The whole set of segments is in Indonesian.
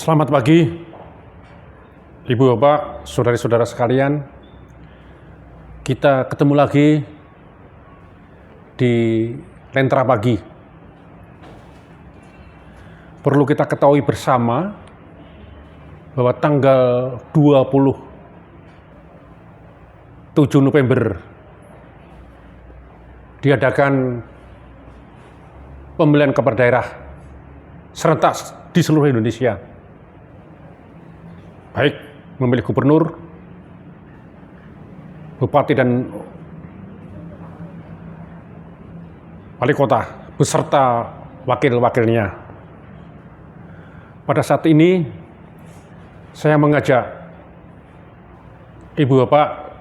Selamat pagi, Ibu Bapak, saudara-saudara sekalian. Kita ketemu lagi di Lentera Pagi. Perlu kita ketahui bersama bahwa tanggal 27 November diadakan pemilihan kepala daerah serentak di seluruh Indonesia. Baik memilih gubernur, bupati dan wali kota beserta wakil-wakilnya. Pada saat ini saya mengajak Ibu Bapak,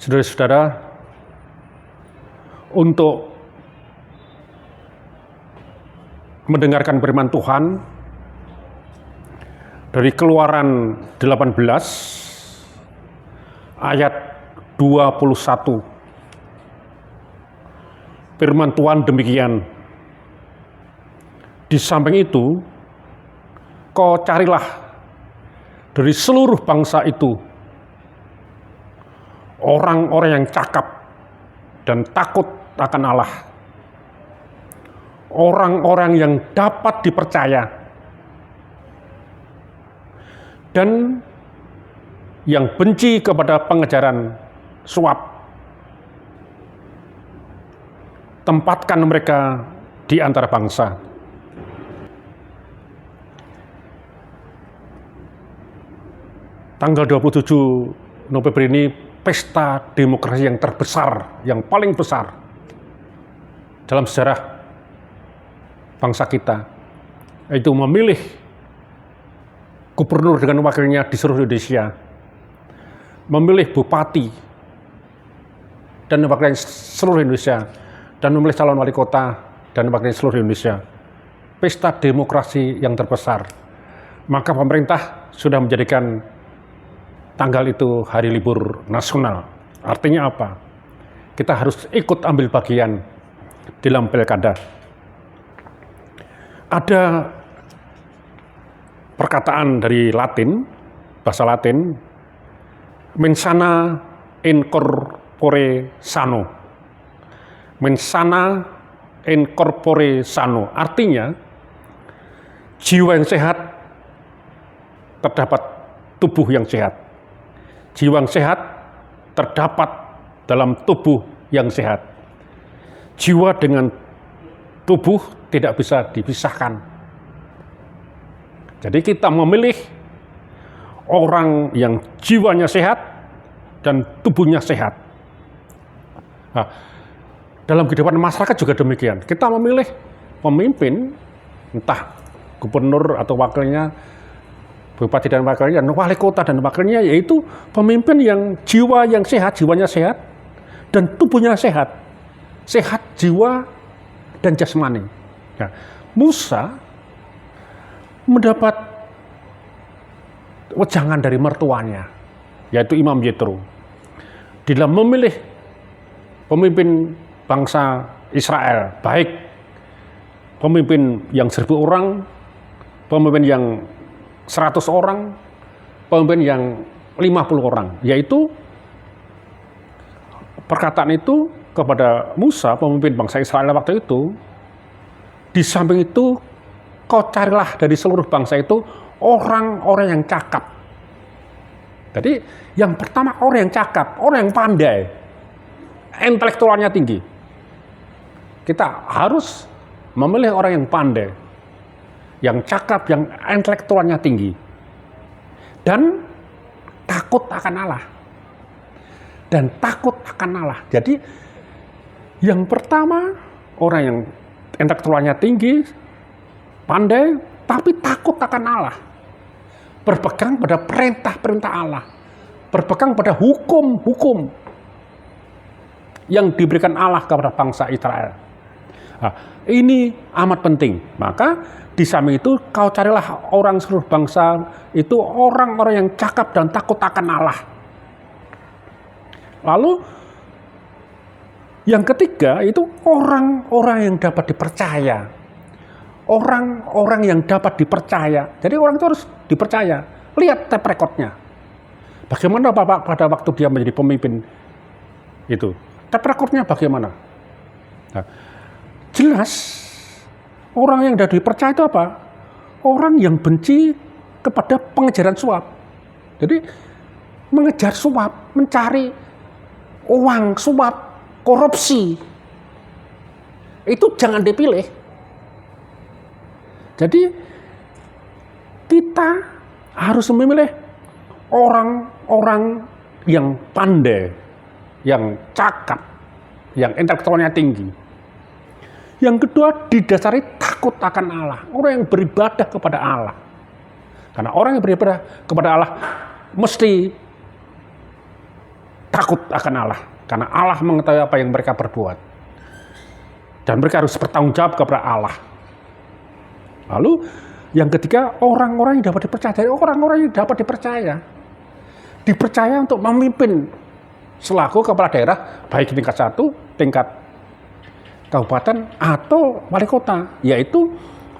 saudara-saudara untuk mendengarkan firman Tuhan dari Keluaran 18 ayat 21. Firman Tuhan demikian, di samping itu, kau carilah dari seluruh bangsa itu orang-orang yang cakap dan takut akan Allah, orang-orang yang dapat dipercaya, dan yang benci kepada pengejaran suap. Tempatkan mereka di antara bangsa. Tanggal 27 November ini pesta demokrasi yang terbesar, yang paling besar dalam sejarah bangsa kita, yaitu memilih gubernur dengan wakilnya di seluruh Indonesia, memilih bupati dan wakilnya seluruh Indonesia, dan memilih calon wali kota dan wakilnya seluruh Indonesia. Pesta demokrasi yang terbesar. Maka pemerintah sudah menjadikan tanggal itu hari libur nasional. Artinya apa? Kita harus ikut ambil bagian dalam pilkada. Ada perkataan dari Latin, bahasa Latin, mensana in corpore sano. Mensana in corpore sano. Artinya, jiwa yang sehat terdapat tubuh yang sehat. Jiwa yang sehat terdapat dalam tubuh yang sehat. Jiwa dengan tubuh tidak bisa dipisahkan. Jadi kita memilih orang yang jiwanya sehat dan tubuhnya sehat. Nah, dalam kehidupan masyarakat juga demikian. Kita memilih pemimpin, entah gubernur atau wakilnya, bupati dan wakilnya, dan wali kota dan wakilnya, yaitu pemimpin yang jiwa yang sehat, jiwanya sehat, dan tubuhnya sehat. Sehat jiwa dan jasmani. Nah, Musa mendapat wejangan dari mertuanya, yaitu Imam Yetro, dalam memilih pemimpin bangsa Israel, baik pemimpin yang 1000 orang, pemimpin yang 100 orang, pemimpin yang 50 orang, yaitu perkataan itu kepada Musa, pemimpin bangsa Israel waktu itu. Di samping itu, kau carilah dari seluruh bangsa itu orang-orang yang cakap. Jadi yang pertama orang yang cakap, orang yang pandai, intelektualnya tinggi. Kita harus memilih orang yang pandai, yang cakap, yang intelektualnya tinggi, dan takut akan Allah. Dan takut akan Allah. Jadi yang pertama orang yang intelektualnya tinggi, pandai, tapi takut akan Allah. Berpegang pada perintah-perintah Allah. Berpegang pada hukum-hukum yang diberikan Allah kepada bangsa Israel. Nah, ini amat penting. Maka di samping itu kau carilah orang seluruh bangsa itu orang-orang yang cakap dan takut akan Allah. Lalu yang ketiga itu orang-orang yang dapat dipercaya. orang-orang yang dapat dipercaya. Jadi orang itu harus dipercaya. Lihat track record-nya. Bagaimana Bapak pada waktu dia menjadi pemimpin itu? Track record-nya bagaimana? Nah, jelas orang yang tidak dipercaya itu apa? Orang yang benci kepada pengejaran suap. Jadi mengejar suap, mencari uang suap, korupsi. Itu jangan dipilih. Jadi kita harus memilih orang-orang yang pandai, yang cakap, yang intelektualnya tinggi. Yang kedua, didasari takut akan Allah. Orang yang beribadah kepada Allah. Karena orang yang beribadah kepada Allah mesti takut akan Allah. Karena Allah mengetahui apa yang mereka perbuat. Dan mereka harus bertanggung jawab kepada Allah. Lalu yang ketiga, orang-orang yang dapat dipercaya. Dari orang-orang yang dapat dipercaya. Dipercaya untuk memimpin selaku kepala daerah, baik tingkat 1, tingkat kabupaten, atau wali kota. Yaitu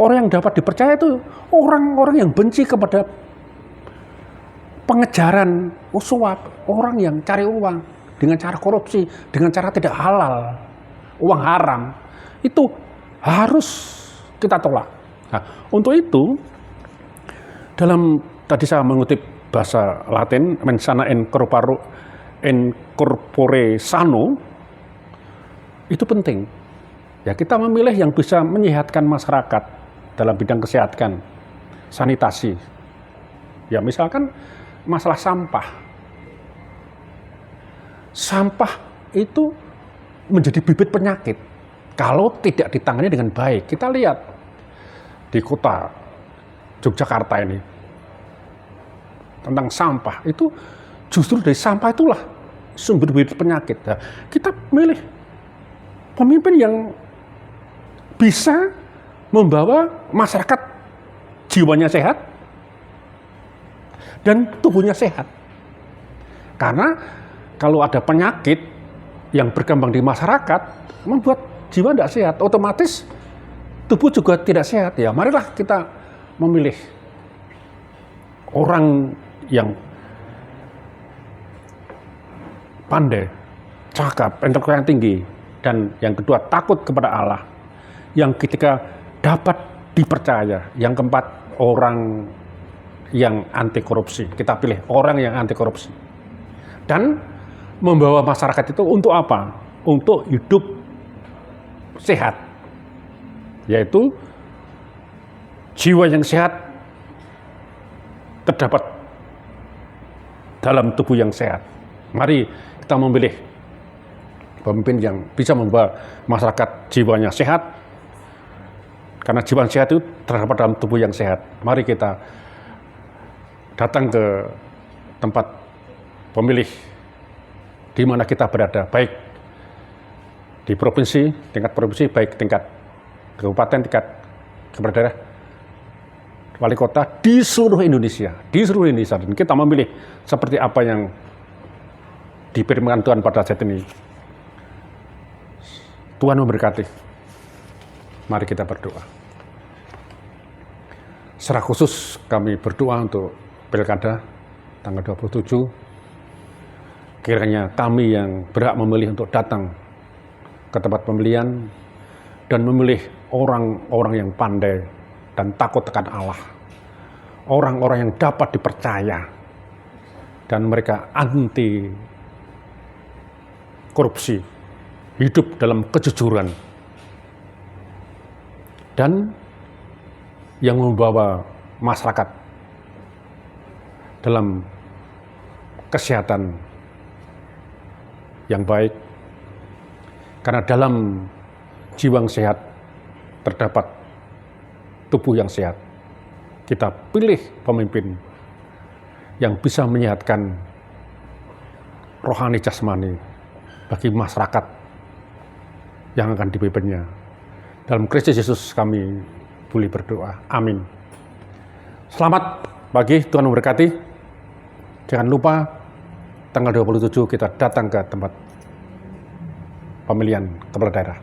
orang yang dapat dipercaya itu orang-orang yang benci kepada pengejaran suap, orang yang cari uang dengan cara korupsi, dengan cara tidak halal, uang haram. Itu harus kita tolak. Nah, untuk itu, dalam tadi saya mengutip bahasa Latin, mensana in corpore sano, itu penting. Ya, kita memilih yang bisa menyehatkan masyarakat dalam bidang kesehatan, sanitasi. Ya, misalkan masalah sampah. Sampah itu menjadi bibit penyakit kalau tidak ditangani dengan baik. Kita lihat di kota Yogyakarta ini tentang sampah, itu justru dari sampah itulah sumber bibit penyakit. Nah, kita milih pemimpin yang bisa membawa masyarakat jiwanya sehat dan tubuhnya sehat. Karena kalau ada penyakit yang berkembang di masyarakat membuat jiwa tidak sehat, otomatis tubuh juga tidak sehat. Ya, marilah kita memilih orang yang pandai, cakap, intelektual yang tinggi, dan yang kedua takut kepada Allah. Yang ketiga dapat dipercaya. Yang keempat orang yang anti korupsi. Kita pilih orang yang anti korupsi. Dan membawa masyarakat itu untuk apa? Untuk hidup sehat. Yaitu jiwa yang sehat terdapat dalam tubuh yang sehat. Mari kita memilih pemimpin yang bisa membawa masyarakat jiwanya sehat. Karena jiwa sehat itu terdapat dalam tubuh yang sehat. Mari kita datang ke tempat pemilih di mana kita berada, baik di provinsi, tingkat provinsi, baik tingkat kabupaten, tingkat kepala daerah, wali kota, di seluruh Indonesia. Dan kita memilih seperti apa yang difirmankan Tuhan pada saat ini. Tuhan memberkati. Mari kita berdoa. Secara khusus kami berdoa untuk Pilkada tanggal 27. Kiranya kami yang berhak memilih untuk datang ke tempat pemilihan dan memilih orang-orang yang pandai dan takut akan Allah. Orang-orang yang dapat dipercaya dan mereka anti korupsi, hidup dalam kejujuran, dan yang membawa masyarakat dalam kesehatan yang baik. Karena dalam jiwa yang sehat terdapat tubuh yang sehat. Kita pilih pemimpin yang bisa menyehatkan rohani jasmani bagi masyarakat yang akan dipimpinnya. Dalam Kristus Yesus kami boleh berdoa. Amin. Selamat pagi, Tuhan memberkati. Jangan lupa tanggal 27 kita datang ke tempat pemilihan kepala daerah.